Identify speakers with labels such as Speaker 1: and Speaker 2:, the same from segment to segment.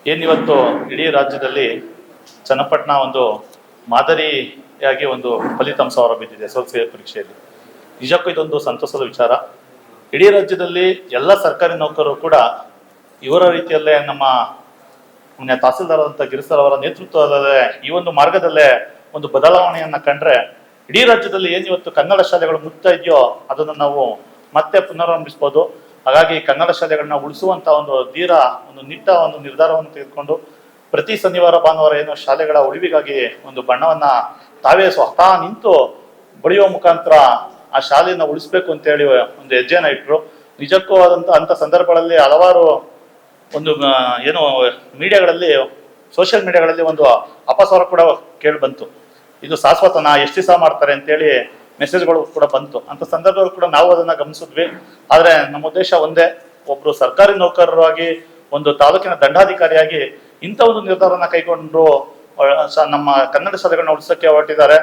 Speaker 1: ಏನಿವತ್ತು ಇಡೀ ರಾಜ್ಯದಲ್ಲಿ ಚನ್ನಪಟ್ಟಣ ಒಂದು ಮಾದರಿಯಾಗಿ ಒಂದು ಫಲಿತಾಂಶ ಹೊರಬಿದ್ದಿದೆ SSLC ಪರೀಕ್ಷೆಯಲ್ಲಿ. ನಿಜಕ್ಕೂ ಇದೊಂದು ಸಂತಸದ ವಿಚಾರ. ಇಡೀ ರಾಜ್ಯದಲ್ಲಿ ಎಲ್ಲ ಸರ್ಕಾರಿ ನೌಕರರು ಕೂಡ ಇವರ ರೀತಿಯಲ್ಲೇ ನಮ್ಮ ತಹಸೀಲ್ದಾರ್ ಅಂತ ಗಿರಿಸರ್ ಅವರ ನೇತೃತ್ವದಲ್ಲೇ ಈ ಒಂದು ಮಾರ್ಗದಲ್ಲೇ ಒಂದು ಬದಲಾವಣೆಯನ್ನ ಕಂಡ್ರೆ ಇಡೀ ರಾಜ್ಯದಲ್ಲಿ ಏನಿವತ್ತು ಕನ್ನಡ ಶಾಲೆಗಳು ಮುಕ್ತಾ ಇದೆಯೋ ಅದನ್ನು ನಾವು ಮತ್ತೆ ಪುನರಾರಂಭಿಸಬಹುದು. ಹಾಗಾಗಿ ಕನ್ನಡ ಶಾಲೆಗಳನ್ನ ಉಳಿಸುವಂತ ಒಂದು ಒಂದು ನಿಟ್ಟ ಒಂದು ನಿರ್ಧಾರವನ್ನು ತೆಗೆದುಕೊಂಡು ಪ್ರತಿ ಶನಿವಾರ ಭಾನುವಾರ ಏನು ಶಾಲೆಗಳ ಉಳಿವಿಗಾಗಿ ಒಂದು ಬಣ್ಣವನ್ನ ತಾವೇ ಸ್ವತಃ ನಿಂತು ಬಳಿಯುವ ಮುಖಾಂತರ ಆ ಶಾಲೆಯನ್ನ ಉಳಿಸ್ಬೇಕು ಅಂತ ಹೇಳಿ ಒಂದು ಹೆಜ್ಜೆನ ಇಟ್ರು. ನಿಜಕ್ಕೂ ಅಂತ ಸಂದರ್ಭಗಳಲ್ಲಿ ಹಲವಾರು ಒಂದು ಏನು ಮೀಡಿಯಾಗಳಲ್ಲಿ ಸೋಷಿಯಲ್ ಮೀಡಿಯಾಗಳಲ್ಲಿ ಒಂದು ಅಪಸ್ವರ ಕೂಡ ಕೇಳಿ ಬಂತು. ಇದು ಶಾಶ್ವತನ ಎಷ್ಟು ದಿವಸ ಮಾಡ್ತಾರೆ ಅಂತೇಳಿ ಮೆಸೇಜ್ಗಳು ಕೂಡ ಬಂತು. ಅಂತ ಸಂದರ್ಭದಲ್ಲಿ ಕೂಡ ನಾವು ಅದನ್ನ ಗಮನಿಸಿದ್ವಿ. ಆದ್ರೆ ನಮ್ಮ ಉದ್ದೇಶ ಒಂದೇ, ಒಬ್ರು ಸರ್ಕಾರಿ ನೌಕರರಾಗಿ ಒಂದು ತಾಲೂಕಿನ ದಂಡಾಧಿಕಾರಿಯಾಗಿ ಇಂಥ ಒಂದು ನಿರ್ಧಾರನ ಕೈಗೊಂಡು ನಮ್ಮ ಕನ್ನಡ ಶಾಲೆಗಳನ್ನ ಉಳಿಸೋಕೆ ಹೊರಟಿದ್ದಾರೆ.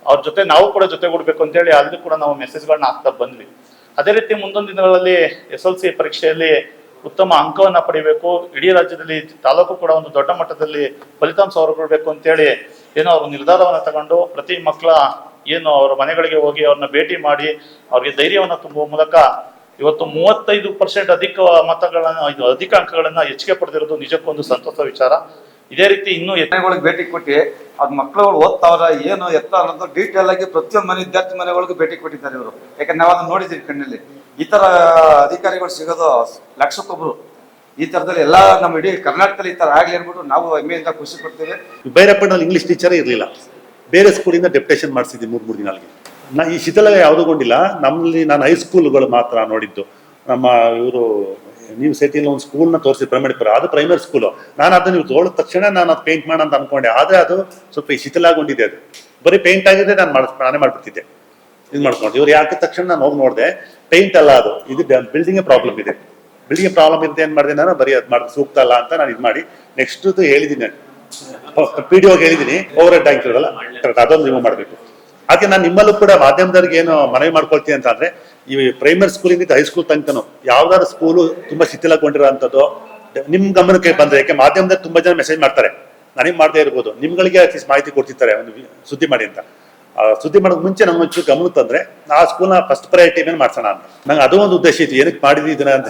Speaker 1: ಅವ್ರ ಜೊತೆ ನಾವು ಕೂಡ ಜೊತೆಗೂಡ್ಬೇಕು ಅಂತೇಳಿ ಅಲ್ಲಿ ಕೂಡ ನಾವು ಮೆಸೇಜ್ಗಳನ್ನ ಹಾಕ್ತಾ ಬಂದ್ವಿ. ಅದೇ ರೀತಿ ಮುಂದೊಂದು ದಿನಗಳಲ್ಲಿ SSLC ಪರೀಕ್ಷೆಯಲ್ಲಿ ಉತ್ತಮ ಅಂಕವನ್ನ ಪಡಿಬೇಕು, ಇಡೀ ರಾಜ್ಯದಲ್ಲಿ ತಾಲೂಕು ಕೂಡ ಒಂದು ದೊಡ್ಡ ಮಟ್ಟದಲ್ಲಿ ಫಲಿತಾಂಶ ಹೊರಬಿಡ್ಬೇಕು ಅಂತೇಳಿ ಏನೋ ಅವ್ರ ನಿರ್ಧಾರವನ್ನ ತಗೊಂಡು ಪ್ರತಿ ಮಕ್ಕಳ ಏನು ಅವರ ಮನೆಗಳಿಗೆ ಹೋಗಿ ಅವ್ರನ್ನ ಭೇಟಿ ಮಾಡಿ ಅವ್ರಿಗೆ ಧೈರ್ಯವನ್ನು ತುಂಬುವ ಮೂಲಕ ಇವತ್ತು 35% ಅಧಿಕ ಅಂಕಗಳನ್ನ ಹೆಚ್ಚಿಗೆ ಪಡೆದಿರೋದು ನಿಜಕ್ಕೂ ಒಂದು ಸಂತೋಷ ವಿಚಾರ. ಇದೇ ರೀತಿ ಇನ್ನೂ
Speaker 2: ಭೇಟಿ ಕೊಟ್ಟು ಅವ್ರ ಮಕ್ಕಳು ಓದ್ತಾವ್ರ ಏನು ಎತ್ತ ಅನ್ನೋದು ಡೀಟೇಲ್ ಆಗಿ ಪ್ರತಿಯೊಂದು ವಿದ್ಯಾರ್ಥಿ ಮನೆಗಳಿಗೂ ಭೇಟಿ ಕೊಟ್ಟಿದ್ದಾರೆ ಇವರು. ಯಾಕಂದ್ರೆ ನಾವು ಅದನ್ನ ನೋಡಿದ್ದೀವಿ ಕಣ್ಣಲ್ಲಿ. ಈ ತರ ಅಧಿಕಾರಿಗಳು ಸಿಗೋದು ಲಕ್ಷಕ್ಕೊಬ್ರು. ಈ ತರದಲ್ಲಿ ಎಲ್ಲಾ ನಮ್ಮ ಇಡೀ ಕರ್ನಾಟಕದಲ್ಲಿ ಈ ತರ ಆಗ್ಲಿ ಅನ್ಬಿಟ್ಟು ನಾವು ಹೆಮ್ಮೆಯಿಂದ ಖುಷಿ ಪಡ್ತೇವೆ.
Speaker 3: ಬೈರಪ್ಪನಲ್ಲಿ ಇಂಗ್ಲಿಷ್ ಟೀಚರೇ ಇರಲಿಲ್ಲ, ಬೇರೆ ಸ್ಕೂಲಿಂದ ಡೆಪ್ಯುಟೇಷನ್ ಮಾಡಿಸಿದ್ವಿ 3 ದಿನ ಅಲ್ಲಿಗೆ. ಈ ಶಿಥಿಲ ಯಾವುದೂಗೊಂಡಿಲ್ಲ. ನಮ್ಮಲ್ಲಿ ನಾನು ಹೈಸ್ಕೂಲ್ಗಳು ಮಾತ್ರ ನೋಡಿದ್ದು. ನಮ್ಮ ಇವರು ನೀವು ಸಿಟಿಯಲ್ಲಿ ಒಂದು ಸ್ಕೂಲ್ನ ತೋರಿಸಿ ಪ್ರೈಮರಿಪುರ, ಅದು ಪ್ರೈಮರಿ ಸ್ಕೂಲು. ನಾನು ಅದನ್ನ ನೀವು ತೋಳಿದ ತಕ್ಷಣ ನಾನು ಅದು ಪೇಂಟ್ ಮಾಡೋಣ ಅಂತ ಅನ್ಕೊಂಡೆ. ಆದರೆ ಅದು ಸ್ವಲ್ಪ ಶಿಥಿಲಾಗೊಂಡಿದೆ. ಅದು ಬರೀ ಪೇಂಟ್ ಆಗಿದೆ, ನಾನೇ ಮಾಡ್ಬಿಡ್ತಿದ್ದೆ. ಇದು ಮಾಡ್ಕೊಂಡು ಇವ್ರು ಯಾಕೆ ತಕ್ಷಣ ನಾನು ಹೋಗಿ ನೋಡಿದೆ, ಪೇಂಟ್ ಅಲ್ಲ ಅದು, ಇದು ಬಿಲ್ಡಿಂಗ್ ಪ್ರಾಬ್ಲಮ್ ಇದೆ. ಬಿಲ್ಡಿಂಗ್ ಪ್ರಾಬ್ಲಮ್ ಇದೆ ಏನು ಮಾಡಿದೆ ನಾನು, ಬರೀ ಅದು ಮಾಡಿ ಸೂಕ್ತ ಅಲ್ಲ ಅಂತ ನಾನು ಇದು ಮಾಡಿ ನೆಕ್ಸ್ಟ್ ಹೇಳಿದ್ದೀನಿ, PDO ಹೇಳಿದ್ದೀನಿ, ಓವರ್ ಹೆಡ್ ಟ್ಯಾಂಕ್ ಇರೋಲ್ಲ ಅದೊಂದು ರಿಮೂವ್ ಮಾಡಬೇಕು. ಹಾಗೆ ನಾನು ನಿಮ್ಮಲ್ಲೂ ಕೂಡ ಮಾಧ್ಯಮದವ್ರಿಗೆ ಏನು ಮನವಿ ಮಾಡ್ಕೊಳ್ತೀನಿ ಅಂತ ಅಂದ್ರೆ, ಈ ಪ್ರೈಮರಿ ಸ್ಕೂಲಿಂದ ಹೈಸ್ಕೂಲ್ ತನಕನು ಯಾವ್ದಾದ್ರು ಸ್ಕೂಲು ತುಂಬಾ ಶಿಥಿಲಗೊಂಡಿರೋ ಅಂಥದ್ದು ನಿಮ್ ಗಮನಕ್ಕೆ ಬಂದ್ರೆ, ಯಾಕೆ ಮಾಧ್ಯಮದಲ್ಲಿ ತುಂಬಾ ಜನ ಮೆಸೇಜ್ ಮಾಡ್ತಾರೆ, ನನಗೆ ಮಾಡದೇ ಇರ್ಬೋದು, ನಿಮ್ಗಳಿಗೆ ಅಟ್ಲೀಸ್ಟ್ ಮಾಹಿತಿ ಕೊಡ್ತಿರ್ತಾರೆ ಒಂದು ಸುದ್ದಿ ಮಾಡಿ ಅಂತ. ಸುದ್ದಿ ಮಾಡೋದ್ ಮುಂಚೆ ನಮ್ಮ ಒಂಚೂರು ಗಮನ ತಂದ್ರೆ ಆ ಸ್ಕೂಲ್ನ ಫಸ್ಟ್ ಪ್ರಯಾರಿಟಿ ಮೇಲೆ ಮಾಡ್ಸೋಣ ಅಂತ ನಂಗೆ ಅದೋ ಒಂದು ಉದ್ದೇಶ ಇತ್ತು. ಏನಕ್ಕೆ ಮಾಡಿದ್ವಿ ಇದನ್ನ ಅಂತ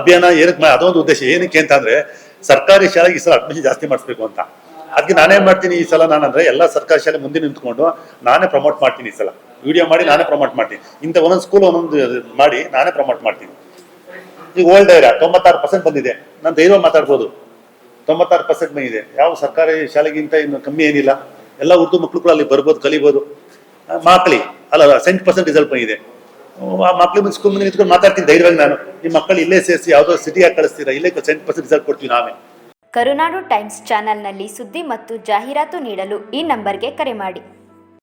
Speaker 3: ಅಭಿಯಾನ, ಏನಕ್ಕೆ ಅದೋ ಒಂದು ಉದ್ದೇಶ. ಏನಕ್ಕೆ ಅಂತಂದ್ರೆ ಸರ್ಕಾರಿ ಶಾಲೆಗೆ ಈ ಸಲ ಅಡ್ಮಿಷನ್ ಜಾಸ್ತಿ ಮಾಡಿಸ್ಬೇಕು ಅಂತ. ಅದಕ್ಕೆ ನಾನೇನ್ ಮಾಡ್ತೀನಿ ಈ ಸಲ, ನಾನಂದ್ರೆ ಎಲ್ಲಾ ಸರ್ಕಾರಿ ಶಾಲೆ ಮುಂದೆ ನಿಂತ್ಕೊಂಡು ನಾನೇ ಪ್ರಮೋಟ್ ಮಾಡ್ತೀನಿ. ಈ ಸಲ ವಿಡಿಯೋ ಮಾಡಿ ನಾನೇ ಪ್ರಮೋಟ್ ಮಾಡ್ತೀನಿ. ಇಂಥ ಒಂದೊಂದು ಸ್ಕೂಲ್ ಒಂದೊಂದು ಮಾಡಿ ನಾನೇ ಪ್ರಮೋಟ್ ಮಾಡ್ತೀನಿ. ಈಗ ಓಲ್ಡ್ ಏರಿಯಾ 96% ಬಂದಿದೆ. ನಾನು ಧೈರ್ಯ ಮಾತಾಡ್ಬೋದು, 96% ಬಂದಿದೆ. ಯಾವ ಸರ್ಕಾರಿ ಶಾಲೆಗಿಂತ ಇನ್ನು ಕಮ್ಮಿ ಏನಿಲ್ಲ. ಎಲ್ಲ ಉರ್ದು ಮಕ್ಕಳು ಕೂಡ ಅಲ್ಲಿ ಬರ್ಬೋದು, ಕಲಿಬೋದು. ಮಕ್ಕಳಿ ಅಲ್ಲ 70% ರಿಸಲ್ಟ್ ಬಂದಿದೆ. ಆ ಮಕ್ಳು ಮುಂದೆ ಸ್ಕೂಲ್ ಮುಂದೆ ನಿಂತ್ಕೊಂಡು ಮಾತಾಡ್ತೀನಿ ಧೈರ್ಯವಾಗಿ. ನಾನು ಈ ಮಕ್ಕಳು ಇಲ್ಲೇ ಸೇರಿಸಿ ಯಾವುದೋ ಸಿಟಿಯಾಗಿ ಕಳಿಸ್ತೀರಾ, ಇಲ್ಲೇ 70% ರಿಸಲ್ಟ್ ಕೊಡ್ತೀವಿ ನಾವೇ.
Speaker 4: ಕರುನಾಡು ಟೈಮ್ಸ್ ಚಾನೆಲ್ನಲ್ಲಿ ಸುದ್ದಿ ಮತ್ತು ಜಾಹೀರಾತು ನೀಡಲು ಈ ನಂಬರ್ಗೆ ಕರೆ ಮಾಡಿ.